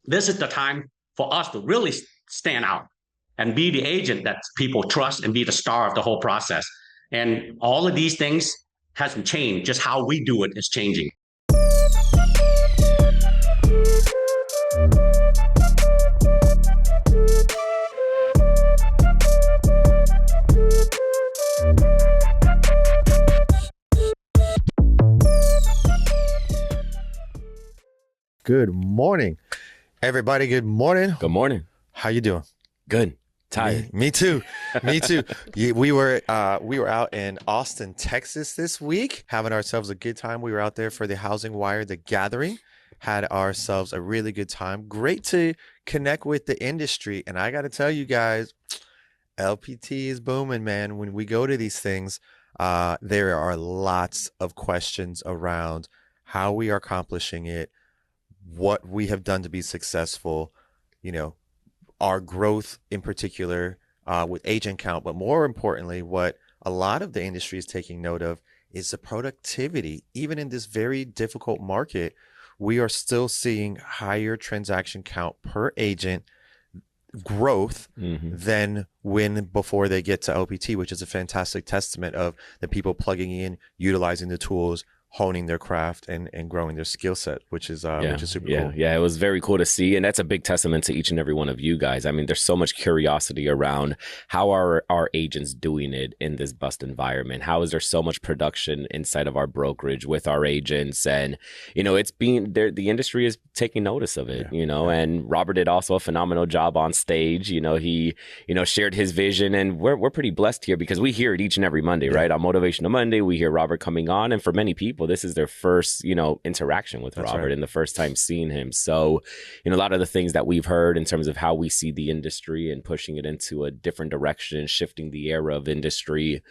this is the time for us to really stand out and be the agent that people trust and be the star of the whole process. And all of these things hasn't changed. Just how we do it is changing. Good morning, everybody. Good morning. Good morning. How you doing? Good. Tired. Me too. Me too. We were out in Austin, Texas this week, having ourselves a good time. We were out there for the Housing Wire, the gathering, had ourselves a really good time. Great to connect with the industry. And I got to tell you guys, LPT is booming, man. When we go to these things, there are lots of questions around how we are accomplishing it, what we have done to be successful, our growth in particular with agent count, but more importantly, what a lot of the industry is taking note of is the productivity. Even in this very difficult market, we are still seeing higher transaction count per agent growth than before they get to LPT, which is a fantastic testament of the people plugging in, utilizing the tools, honing their craft and growing their skill set, which is super cool. Yeah, it was very cool to see. And that's a big testament to each and every one of you guys. I mean, there's so much curiosity around how are our agents doing it in this bust environment? How is there so much production inside of our brokerage with our agents? And, it's being there. The industry is taking notice of it, and Robert did also a phenomenal job on stage. He, shared his vision, and we're pretty blessed here because we hear it each and every Monday, right? On Motivational Monday, we hear Robert coming on. And for many people, this is their first, interaction with Robert and the first time seeing him. So, a lot of the things that we've heard in terms of how we see the industry and pushing it into a different direction, shifting the era of industry,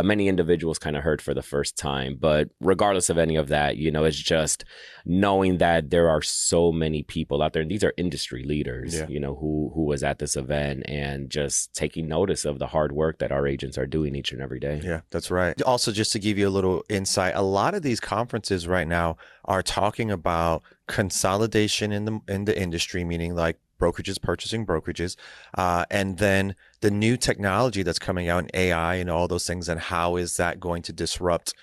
many individuals kind of heard for the first time. But regardless of any of that, it's just knowing that there are so many people out there, and these are industry leaders, who was at this event and just taking notice of the hard work that our agents are doing each and every day. Yeah, that's right. Also, just to give you a little insight, a lot of these conferences right now are talking about consolidation in the industry, meaning like brokerages purchasing brokerages, and then the new technology that's coming out in AI and all those things, and how is that going to disrupt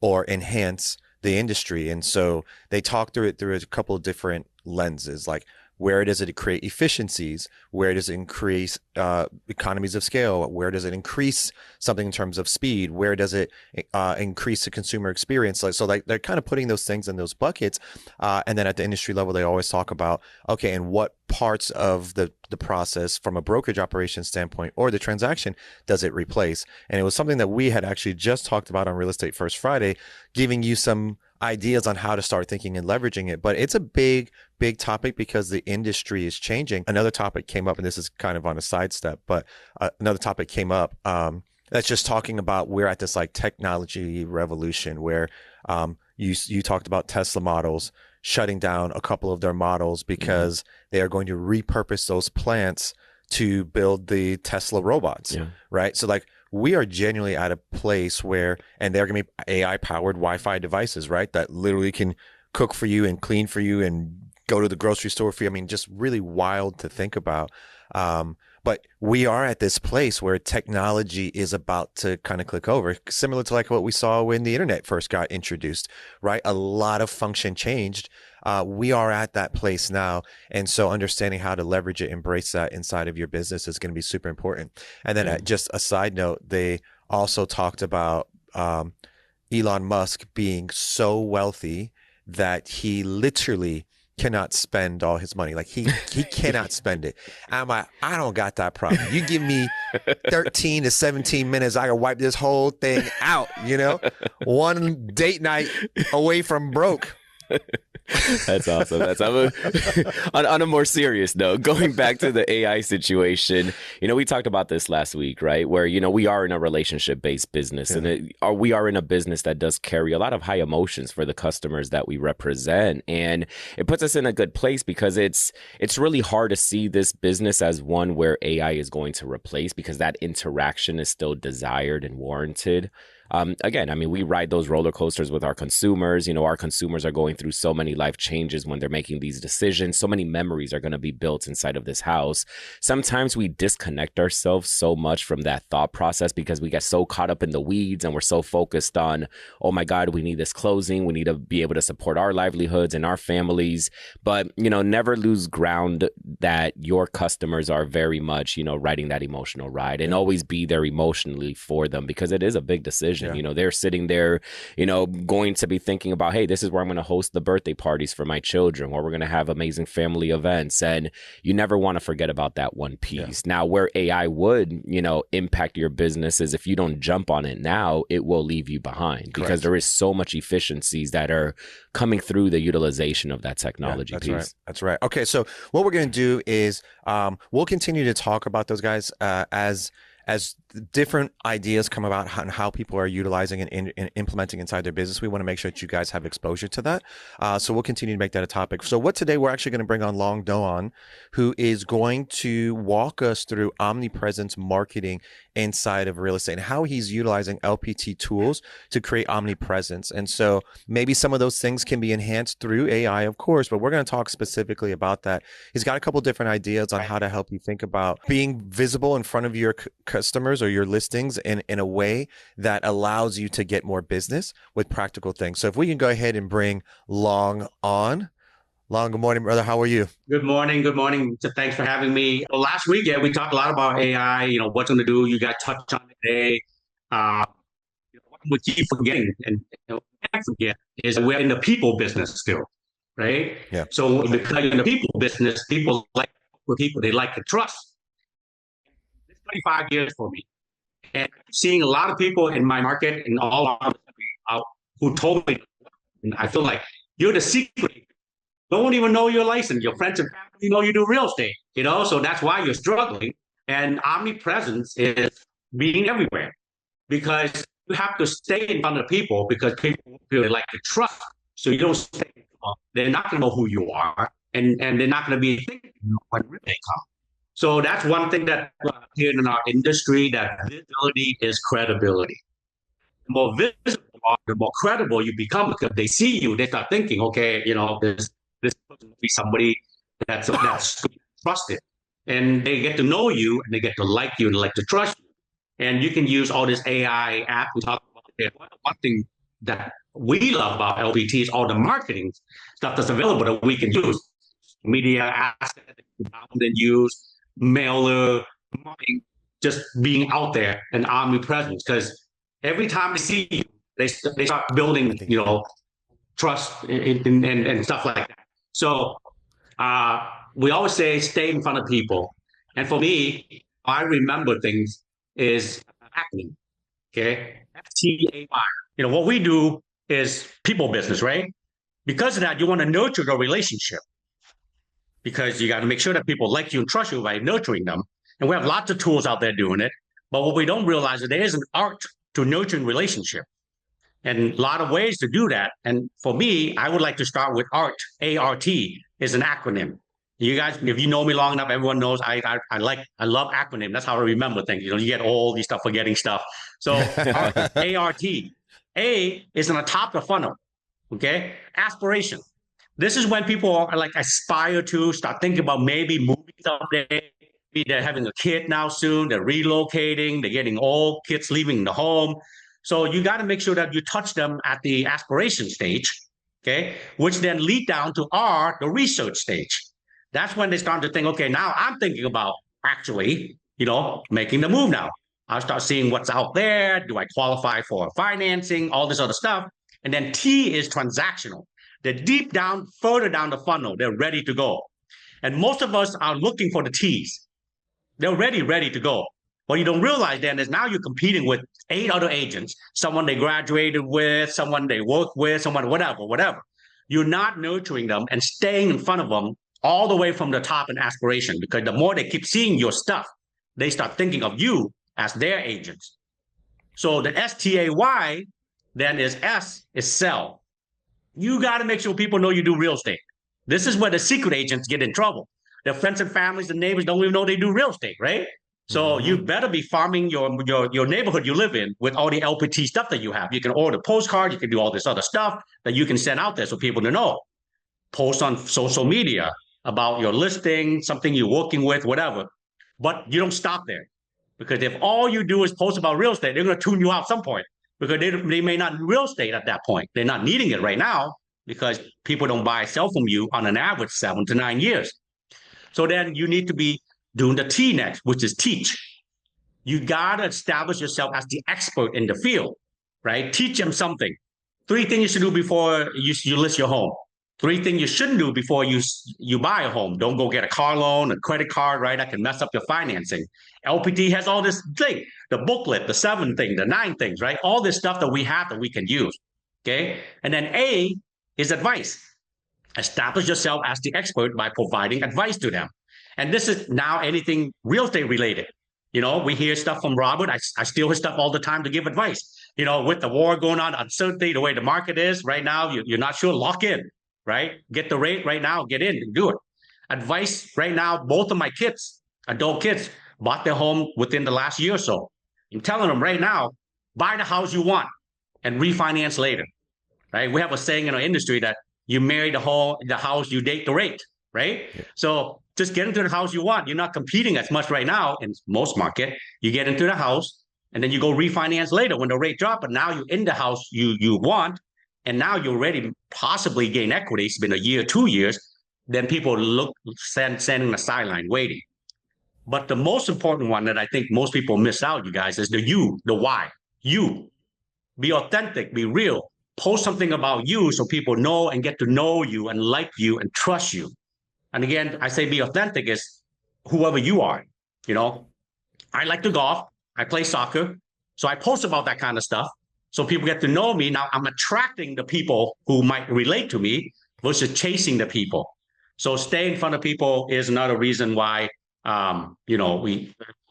or enhance the industry. And so they talk through it through a couple of different lenses, like where does it create efficiencies? Where does it increase economies of scale? Where does it increase something in terms of speed? Where does it increase the consumer experience? So they're kind of putting those things in those buckets. And then at the industry level, they always talk about, okay, and what parts of the process from a brokerage operation standpoint or the transaction does it replace? And it was something that we had actually just talked about on Real Estate First Friday, giving you some ideas on how to start thinking and leveraging it. But it's a big topic because the industry is changing. Another topic came up, and this is kind of on a sidestep, but another topic came up that's just talking about we're at this like technology revolution where you talked about Tesla models shutting down a couple of their models because they are going to repurpose those plants to build the Tesla robots, right? So like we are genuinely at a place where, and they're going to be AI powered Wi-Fi devices, right? That literally can cook for you and clean for you and go to the grocery store for you. I mean, just really wild to think about. But we are at this place where technology is about to kind of click over, similar to like what we saw when the internet first got introduced, right? A lot of function changed. We are at that place now. And so understanding how to leverage it, embrace that inside of your business is going to be super important. And then just a side note, they also talked about Elon Musk being so wealthy that he literally cannot spend all his money. Like he cannot spend it. I'm like, I don't got that problem. You give me 13 to 17 minutes, I can wipe this whole thing out, one date night away from broke. That's awesome. On a more serious note, going back to the AI situation, we talked about this last week, right? Where, we are in a relationship-based business and we are in a business that does carry a lot of high emotions for the customers that we represent. And it puts us in a good place because it's really hard to see this business as one where AI is going to replace, because that interaction is still desired and warranted. Again, I mean, we ride those roller coasters with our consumers. Our consumers are going through so many life changes when they're making these decisions. So many memories are going to be built inside of this house. Sometimes we disconnect ourselves so much from that thought process because we get so caught up in the weeds and we're so focused on, oh my God, we need this closing. We need to be able to support our livelihoods and our families. But, never lose ground that your customers are very much, riding that emotional ride, and always be there emotionally for them, because it is a big decision. Yeah. They're sitting there, going to be thinking about, hey, this is where I'm going to host the birthday parties for my children, where we're going to have amazing family events. And you never want to forget about that one piece. Yeah. Now, where AI would, impact your business is if you don't jump on it now, it will leave you behind. Correct. Because there is so much efficiencies that are coming through the utilization of that technology that's piece. Right. That's right. Okay, so what we're going to do is we'll continue to talk about those guys as different ideas come about on how people are utilizing and implementing inside their business. We want to make sure that you guys have exposure to that. So we'll continue to make that a topic. So today we're actually going to bring on Long Doan, who is going to walk us through Omnipresence marketing inside of real estate and how he's utilizing LPT tools to create omnipresence. And so maybe some of those things can be enhanced through AI, of course, but we're going to talk specifically about that. He's got a couple different ideas on how to help you think about being visible in front of your customers or your listings in a way that allows you to get more business with practical things. So if we can go ahead and bring Long on. Long, good morning, brother. How are you? Good morning. Good morning. So thanks for having me. Well, last week, we talked a lot about AI, what's going to do. You got touched on it today. What we keep forgetting, and I forget, is we're in the people business still, right? Yeah. So because in the people business, people like with people they like to trust. It's 25 years for me. And seeing a lot of people in my market and all around the country who told me, and I feel like you're the secret. Don't even know your license. Your friends and family know you do real estate, so that's why you're struggling. And omnipresence is being everywhere, because you have to stay in front of people, because people feel they like to trust. So you don't stay. They're not going to know who you are, and they're not going to be thinking when they come. So that's one thing that here in our industry, that visibility is credibility. The more visible, the more credible you become, because they see you, they start thinking, okay, this person will be somebody that's trusted, and they get to know you, and they get to like you and like to trust you. And you can use all this AI app we talk about there. One thing that we love about LPT is all the marketing stuff that's available that we can use. Media assets that we can use, mailer, marketing, just being out there and omnipresence. Because every time they see you, they start building, trust and stuff like that. So we always say stay in front of people. And for me, I remember things is acronym. Okay, STAY. What we do is people business, right? Because of that, you want to nurture the relationship, because you got to make sure that people like you and trust you by nurturing them. And we have lots of tools out there doing it. But what we don't realize is there is an art to nurturing relationship, and a lot of ways to do that. And for me, I would like to start with ART. ART is an acronym. You guys, if you know me long enough, everyone knows I love acronym. That's how I remember things. You get all these stuff, forgetting stuff. So ART. A is on the top of the funnel. Okay, aspiration. This is when people are like aspire to start thinking about maybe moving someday. Maybe they're having a kid now soon. They're relocating. They're getting old. Kids leaving the home. So you got to make sure that you touch them at the aspiration stage, okay, which then lead down to R, the research stage. That's when they start to think, okay, now I'm thinking about actually, making the move now. I'll start seeing what's out there. Do I qualify for financing? All this other stuff. And then T is transactional. They're deep down, further down the funnel. They're ready to go. And most of us are looking for the T's. They're already ready to go. What you don't realize then is now you're competing with 8 other agents, someone they graduated with, someone they work with, someone whatever. You're not nurturing them and staying in front of them all the way from the top in aspiration, because the more they keep seeing your stuff, they start thinking of you as their agents. So the STAY then is S is sell. You got to make sure people know you do real estate. This is where the secret agents get in trouble. Their friends and families and neighbors don't even know they do real estate, right? So you better be farming your neighborhood you live in with all the LPT stuff that you have. You can order postcard, you can do all this other stuff that you can send out there so people to know. Post on social media about your listing, something you're working with, whatever. But you don't stop there. Because if all you do is post about real estate, they're going to tune you out at some point because they may not need real estate at that point. They're not needing it right now because people don't buy sell from you on an average 7 to 9 years. So then you need to be doing the T next, which is teach. You got to establish yourself as the expert in the field, right? Teach them something. 3 things you should do before you list your home. 3 things you shouldn't do before you buy a home. Don't go get a car loan, a credit card, right? That can mess up your financing. LPT has all this thing, the booklet, the 7 thing, the 9 things, right? All this stuff that we have that we can use, okay? And then A is advice. Establish yourself as the expert by providing advice to them. And this is now anything real estate related. We hear stuff from Robert. I steal his stuff all the time to give advice. With the war going on, uncertainty, the way the market is right now, you're not sure, lock in, right? Get the rate right now, get in and do it. Advice right now, both of my kids, adult kids, bought their home within the last year or so. I'm telling them right now, buy the house you want and refinance later, right? We have a saying in our industry that you marry the house, you date the rate, right? Yeah. So just get into the house you want. You're not competing as much right now in most market. You get into the house and then you go refinance later when the rate drop. But now you're in the house you want, and now you're ready to possibly gain equity. It's been a year, 2 years. Then people standing on the sideline waiting. But the most important one that I think most people miss out, you guys, is the why. You. Be authentic, be real. Post something about you so people know and get to know you and like you and trust you. And again, I say be authentic is whoever you are. I like to golf. I play soccer. So I post about that kind of stuff so people get to know me. Now I'm attracting the people who might relate to me versus chasing the people. So stay in front of people is another reason why,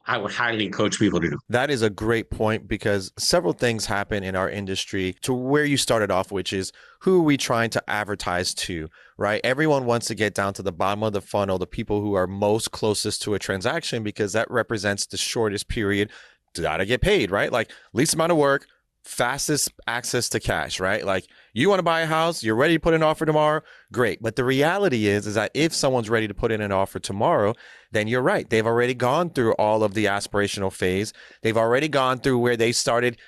I would highly encourage people to do. That is a great point because several things happen in our industry to where you started off, which is who are we trying to advertise to, right? Everyone wants to get down to the bottom of the funnel, the people who are most closest to a transaction, because that represents the shortest period to get paid, right? Like least amount of work, fastest access to cash, right? Like you want to buy a house, you're ready to put an offer tomorrow, great. But the reality is that if someone's ready to put in an offer tomorrow, then you're right. They've already gone through all of the aspirational phase. They've already gone through where they started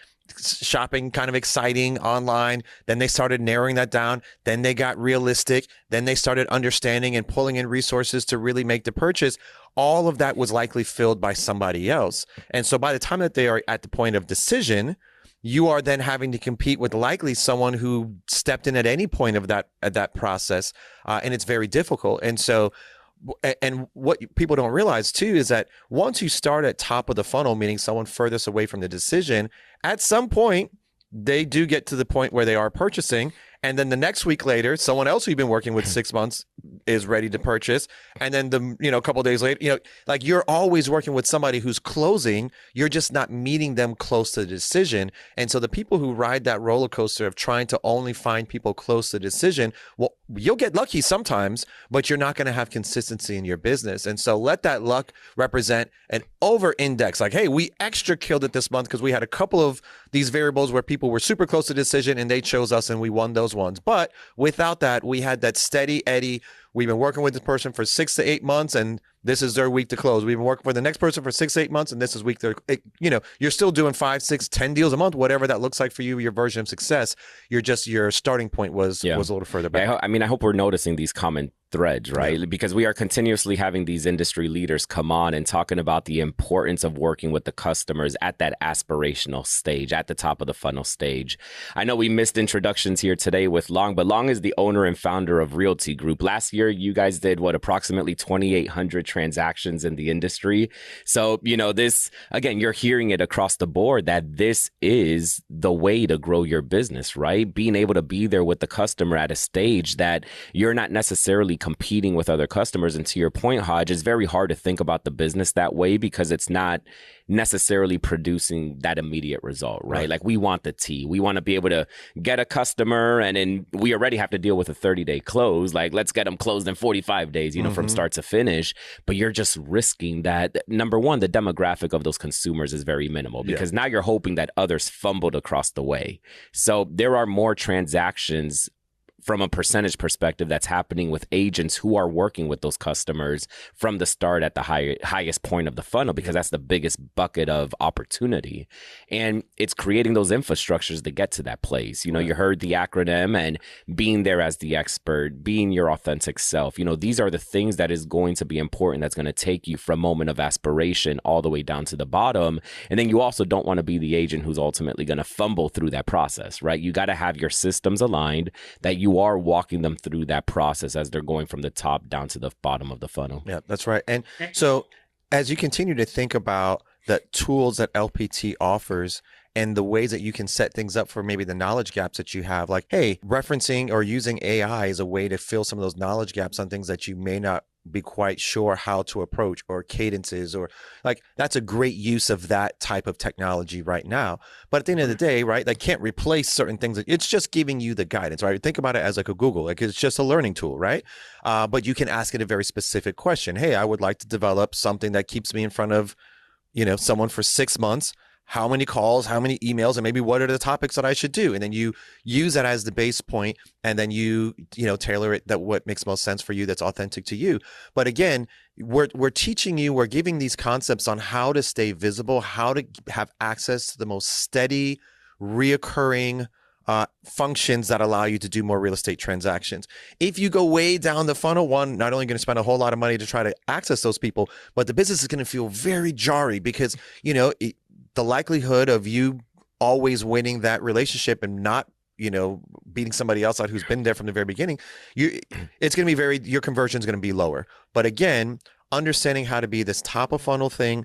shopping kind of exciting online. Then they started narrowing that down. Then they got realistic. Then they started understanding and pulling in resources to really make the purchase. All of that was likely filled by somebody else. And so by the time that they are at the point of decision, you are then having to compete with likely someone who stepped in at any point of that process. And it's very difficult. And so, and what people don't realize too is that once you start at top of the funnel, meaning someone furthest away from the decision, at some point, they do get to the point where they are purchasing. And then the next week later, someone else who you've been working with 6 months is ready to purchase. And then a couple of days later, like you're always working with somebody who's closing. You're just not meeting them close to the decision. And so the people who ride that roller coaster of trying to only find people close to the decision, well, you'll get lucky sometimes, but you're not going to have consistency in your business. And so let that luck represent an over index. Like, hey, we extra killed it this month because we had a couple of these variables where people were super close to decision and they chose us and we won those ones. But without that, we had that steady Eddie. We've been working with this person for 6 to 8 months and this is their week to close. We've been working for the next person for 6 to 8 months and this is week. You're still doing 5, 6, 10 deals a month, whatever that looks like for you, your version of success. Your starting point was a little further back. I hope we're noticing these common threads, right? Yeah. Because we are continuously having these industry leaders come on and talking about the importance of working with the customers at that aspirational stage, at the top of the funnel stage. I know we missed introductions here today with Long, but Long is the owner and founder of Realty Group. Last year, you guys did approximately 2,800 transactions in the industry. So, this, again, you're hearing it across the board that this is the way to grow your business, right? Being able to be there with the customer at a stage that you're not necessarily competing with other customers. And to your point, Hodge, it's very hard to think about the business that way because it's not necessarily producing that immediate result, right? Like we want the T. We want to be able to get a customer and then we already have to deal with a 30-day close. Like let's get them closed in 45 days, from start to finish. but you're just risking that. Number one, the demographic of those consumers is very minimal because now you're hoping that others fumbled across the way. So there are more transactions from a percentage perspective that's happening with agents who are working with those customers from the start at the highest point of the funnel, because that's the biggest bucket of opportunity. And it's creating those infrastructures to get to that place. You know, you heard the acronym, and being there as the expert, being your authentic self. You know, these are the things that is going to be important. That's going to take you from moment of aspiration all the way down to the bottom. And then you also don't want to be the agent who's ultimately going to fumble through that process, right? You got to have your systems aligned, that you are walking them through that process as they're going from the top down to the bottom of the funnel. Yeah, that's right. And so as you continue to think about the tools that LPT offers and the ways that you can set things up for maybe the knowledge gaps that you have, like, hey, referencing or using AI is a way to fill some of those knowledge gaps on things that you may not be quite sure how to approach, or cadences, or like, that's a great use of that type of technology right now. But at the end of the day, right, they can't replace certain things. It's just giving you the guidance, right? Think about it as like a Google, like it's just a learning tool, right? But you can ask it a very specific question. Hey, I would like to develop something that keeps me in front of, you know, someone for 6 months. How many calls, how many emails, and maybe what are the topics that I should do? And then you use that as the base point, and then you tailor it that what makes most sense for you, that's authentic to you. But again, we're teaching you, we're giving these concepts on how to stay visible, how to have access to the most steady, reoccurring functions that allow you to do more real estate transactions. If you go way down the funnel, one, not only going to spend a whole lot of money to try to access those people, but the business is going to feel very jarring because, you know, the likelihood of you always winning that relationship and not, you know, beating somebody else out who's been there from the very beginning, it's going to be your conversion is going to be lower. But again, understanding how to be this top of funnel thing,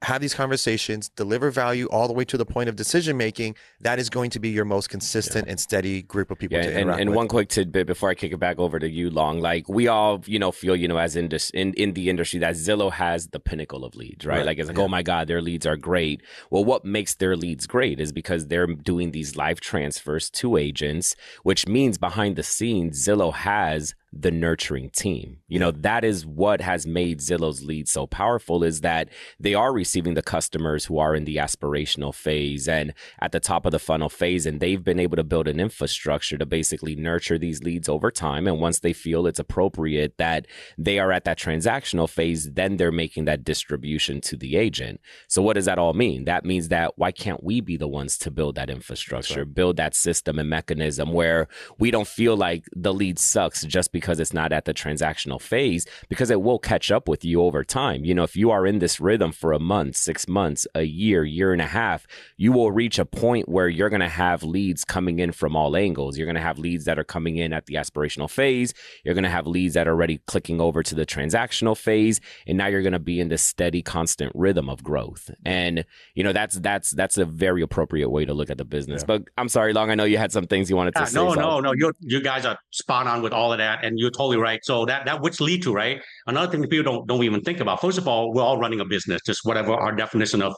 have these conversations, deliver value all the way to the point of decision making, that is going to be your most consistent and steady group of people to interact and with. one quick tidbit before I kick it back over to you, Long. Like, we all, you know, feel, you know, as in the industry, that Zillow has the pinnacle of leads, right? Like, it's like, oh my God, their leads are great. Well, what makes their leads great is because they're doing these live transfers to agents, which means behind the scenes, Zillow has the nurturing team. You know, that is what has made Zillow's lead so powerful, is that they are receiving the customers who are in the aspirational phase and at the top of the funnel phase, and they've been able to build an infrastructure to basically nurture these leads over time. And once they feel it's appropriate that they are at that transactional phase, then they're making that distribution to the agent. So what does that all mean? That means that why can't we be the ones to build that infrastructure, build that system and mechanism where we don't feel like the lead sucks just because it's not at the transactional phase, because it will catch up with you over time. You know, if you are in this rhythm for a month, 6 months, a year and a half, you will reach a point where you're going to have leads coming in from all angles. You're going to have leads that are coming in at the aspirational phase. You're going to have leads that are already clicking over to the transactional phase. And now you're going to be in this steady, constant rhythm of growth. And, you know, that's a very appropriate way to look at the business. But I'm sorry, Long, I know you had some things you wanted to say. No. You guys are spot on with all of that. And you're totally right. So that which lead to, right? Another thing that people don't even think about. First of all, we're all running a business, just whatever our definition of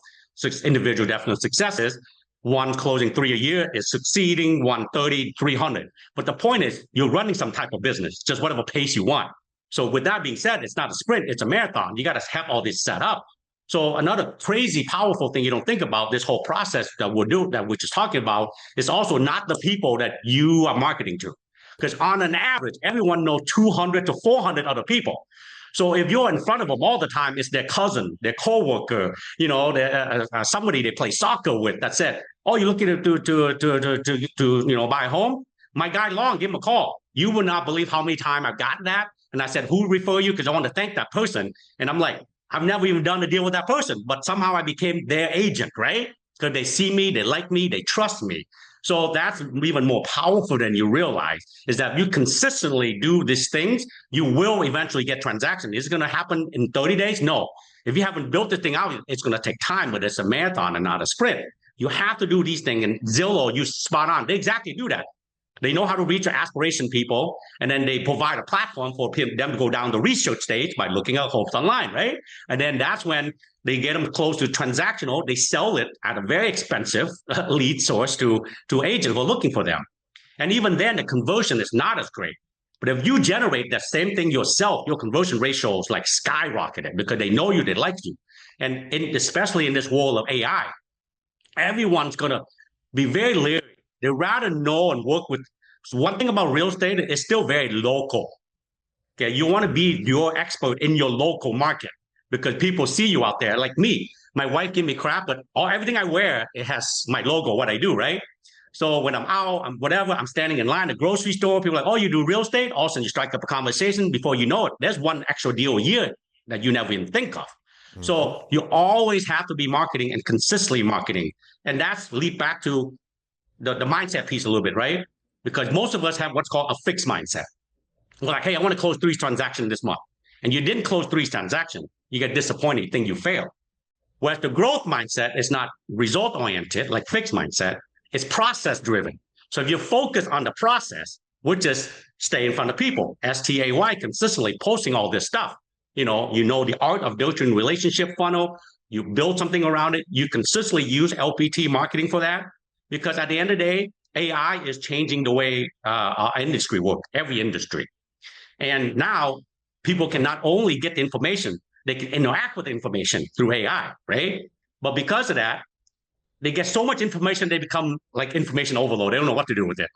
individual definition of success is. One closing 3 a year is succeeding, 130, 300. But the point is, you're running some type of business, just whatever pace you want. So with that being said, it's not a sprint, it's a marathon. You got to have all this set up. So another crazy, powerful thing you don't think about, this whole process that we're just talking about, is also not the people that you are marketing to. Because on an average, everyone knows 200 to 400 other people. So if you're in front of them all the time, it's their cousin, their coworker, you know, somebody they play soccer with. That's it. Oh, you're looking to buy a home? My guy Long, give him a call. You will not believe how many times I've gotten that. And I said, who refer you? Because I want to thank that person. And I'm like, I've never even done a deal with that person, but somehow I became their agent, right? Because they see me, they like me, they trust me. So that's even more powerful than you realize, is that if you consistently do these things, you will eventually get transactions. Is it going to happen in 30 days? No. If you haven't built this thing out, it's going to take time, but it's a marathon and not a sprint. You have to do these things. And Zillow, you spot on. They exactly do that. They know how to reach your aspiration people, and then they provide a platform for them to go down the research stage by looking at homes online, right? And then that's when they get them close to transactional. They sell it at a very expensive lead source to agents who are looking for them. And even then, the conversion is not as great. But if you generate that same thing yourself, your conversion ratio is like skyrocketed because they know you, they like you. And especially in this world of AI, everyone's going to be very leery. They rather know and work with. So one thing about real estate, it's still very local. Okay, you want to be your expert in your local market because people see you out there. Like me, my wife give me crap, but everything I wear, it has my logo, what I do, right? So when I'm out, I'm standing in line at the grocery store. People are like, oh, you do real estate? All of a sudden you strike up a conversation. Before you know it, there's one extra deal a year that you never even think of. Mm-hmm. So you always have to be marketing and consistently marketing. And that's lead back to the mindset piece a little bit, right? Because most of us have what's called a fixed mindset. We're like, hey, I want to close 3 transactions this month. And you didn't close 3 transactions. You get disappointed, you think you failed. Whereas the growth mindset is not result-oriented, like fixed mindset. It's process-driven. So if you focus on the process, which is stay in front of people, STAY, consistently posting all this stuff. You know the art of building relationship funnel. You build something around it. You consistently use LPT marketing for that. Because at the end of the day, AI is changing the way our industry works, every industry. And now people can not only get the information, they can interact with the information through AI, right? But because of that, they get so much information, they become like information overload. They don't know what to do with it.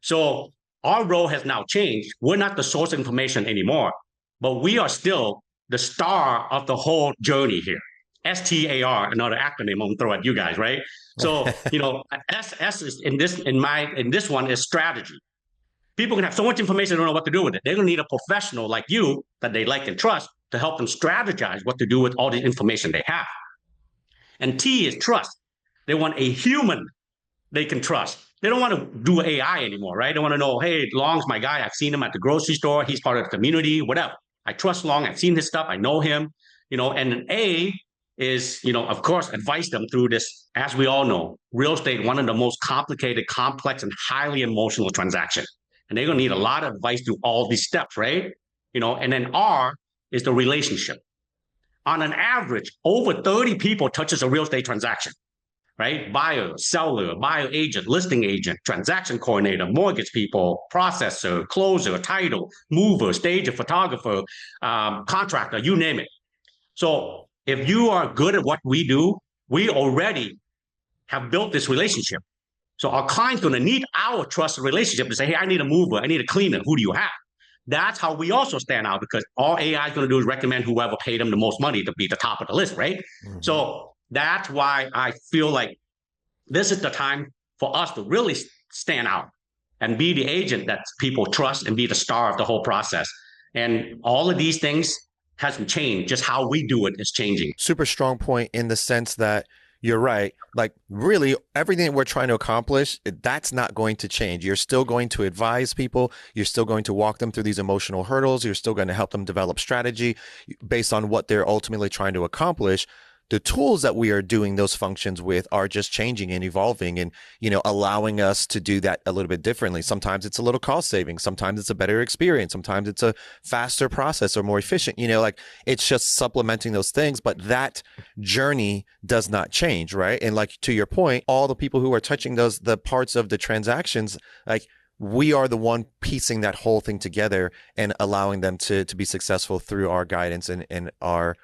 So our role has now changed. We're not the source of information anymore, but we are still the star of the whole journey here. STAR, another acronym I'm gonna throw at you guys, right? So, S is in this one is strategy. People can have so much information, they don't know what to do with it. They're gonna need a professional like you that they like and trust to help them strategize what to do with all the information they have. And T is trust. They want a human they can trust. They don't want to do AI anymore, right? They want to know, hey, Long's my guy. I've seen him at the grocery store. He's part of the community, whatever. I trust Long. I've seen his stuff. I know him, and an A is, of course, advise them through this. As we all know, real estate, one of the most complicated, complex, and highly emotional transactions. And they're going to need a lot of advice through all these steps, right? And then R is the relationship. On an average, over 30 people touches a real estate transaction, right? Buyer, seller, buyer agent, listing agent, transaction coordinator, mortgage people, processor, closer, title, mover, stager, photographer, contractor, you name it. So if you are good at what we do, we already have built this relationship. So our client's going to need our trusted relationship to say, hey, I need a mover, I need a cleaner. Who do you have? That's how we also stand out, because all AI is going to do is recommend whoever paid them the most money to be the top of the list, right? Mm-hmm. So that's why I feel like this is the time for us to really stand out and be the agent that people trust and be the star of the whole process. And all of these things hasn't changed. Just how we do it is changing. Super strong point in the sense that you're right. Like really everything that we're trying to accomplish, that's not going to change. You're still going to advise people. You're still going to walk them through these emotional hurdles. You're still going to help them develop strategy based on what they're ultimately trying to accomplish. The tools that we are doing those functions with are just changing and evolving and, allowing us to do that a little bit differently. Sometimes it's a little cost saving. Sometimes it's a better experience. Sometimes it's a faster process or more efficient, it's just supplementing those things, but that journey does not change. Right. And like, to your point, all the people who are touching the parts of the transactions, like, we are the one piecing that whole thing together and allowing them to be successful through our guidance and our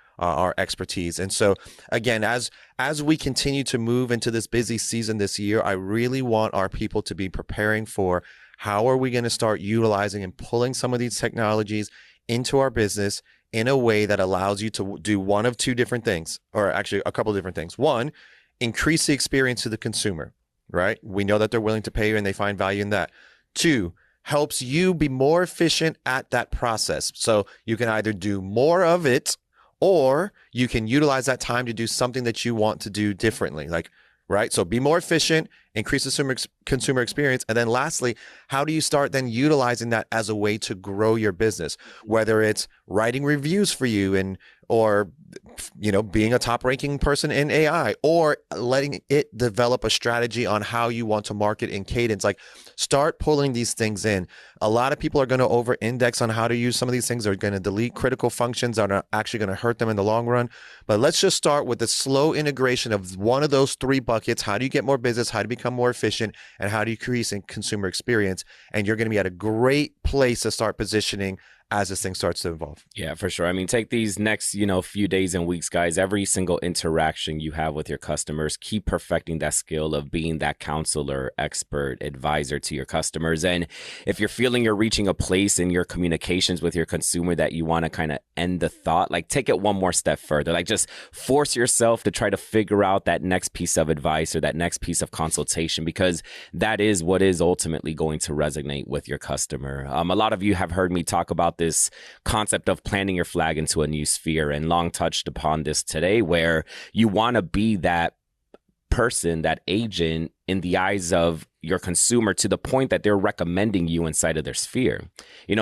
expertise. And so again, as we continue to move into this busy season this year, I really want our people to be preparing for how are we going to start utilizing and pulling some of these technologies into our business in a way that allows you to do one of two different things, or actually a couple of different things. One, increase the experience to the consumer, right? We know that they're willing to pay and they find value in that. Two, helps you be more efficient at that process. So you can either do more of it, or you can utilize that time to do something that you want to do differently. Right? So be more efficient, increase the consumer experience. And then lastly, how do you start then utilizing that as a way to grow your business? Whether it's writing reviews for you or being a top ranking person in AI, or letting it develop a strategy on how you want to market in cadence. Like, start pulling these things in. A lot of people are going to over index on how to use some of these things. They're going to delete critical functions that are actually going to hurt them in the long run. But let's just start with the slow integration of one of those 3 buckets. How do you get more business? How do you become more efficient, and how do you increase in consumer experience. And you're going to be at a great place to start positioning as this thing starts to evolve. Yeah, for sure. I mean, take these next, few days and weeks, guys. Every single interaction you have with your customers, keep perfecting that skill of being that counselor, expert, advisor to your customers. And if you're feeling you're reaching a place in your communications with your consumer that you want to kind of end the thought, like take it one more step further. Like just force yourself to try to figure out that next piece of advice or that next piece of consultation, because that is what is ultimately going to resonate with your customer. A lot of you have heard me talk about this concept of planting your flag into a new sphere, and Long touched upon this today, where you want to be that person, that agent in the eyes of your consumer to the point that they're recommending you inside of their sphere.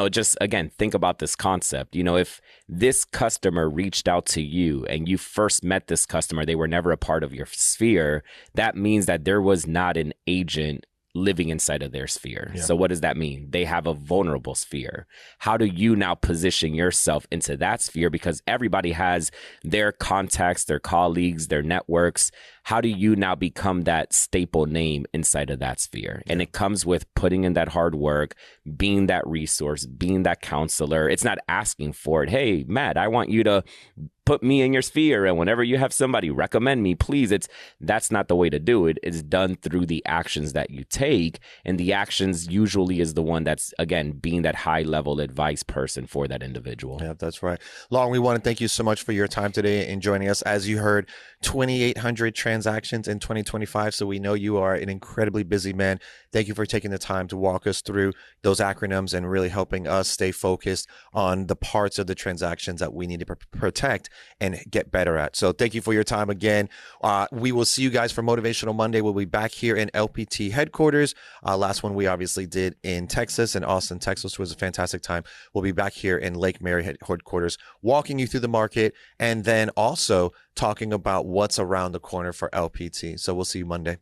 Just again, think about this concept. If this customer reached out to you and you first met this customer, they were never a part of your sphere, that means that there was not an agent living inside of their sphere. Yeah. So what does that mean? They have a vulnerable sphere. How do you now position yourself into that sphere? Because everybody has their contacts, their colleagues, their networks. How do you now become that staple name inside of that sphere? And it comes with putting in that hard work, being that resource, being that counselor. It's not asking for it. Hey, Matt, I want you to put me in your sphere, and whenever you have somebody, recommend me, please. That's not the way to do it. It's done through the actions that you take, and the actions usually is the one that's, again, being that high level advice person for that individual. Yeah, that's right. Long, we want to thank you so much for your time today and joining us. As you heard, 2,800 transactions in 2025. So we know you are an incredibly busy man. Thank you for taking the time to walk us through those acronyms and really helping us stay focused on the parts of the transactions that we need to protect and get better at. So thank you for your time again. We will see you guys for Motivational Monday. We'll be back here in LPT headquarters. Last one we obviously did in Texas, in Austin, Texas, was a fantastic time. We'll be back here in Lake Mary headquarters, walking you through the market, and then also talking about what's around the corner for LPT. So we'll see you Monday.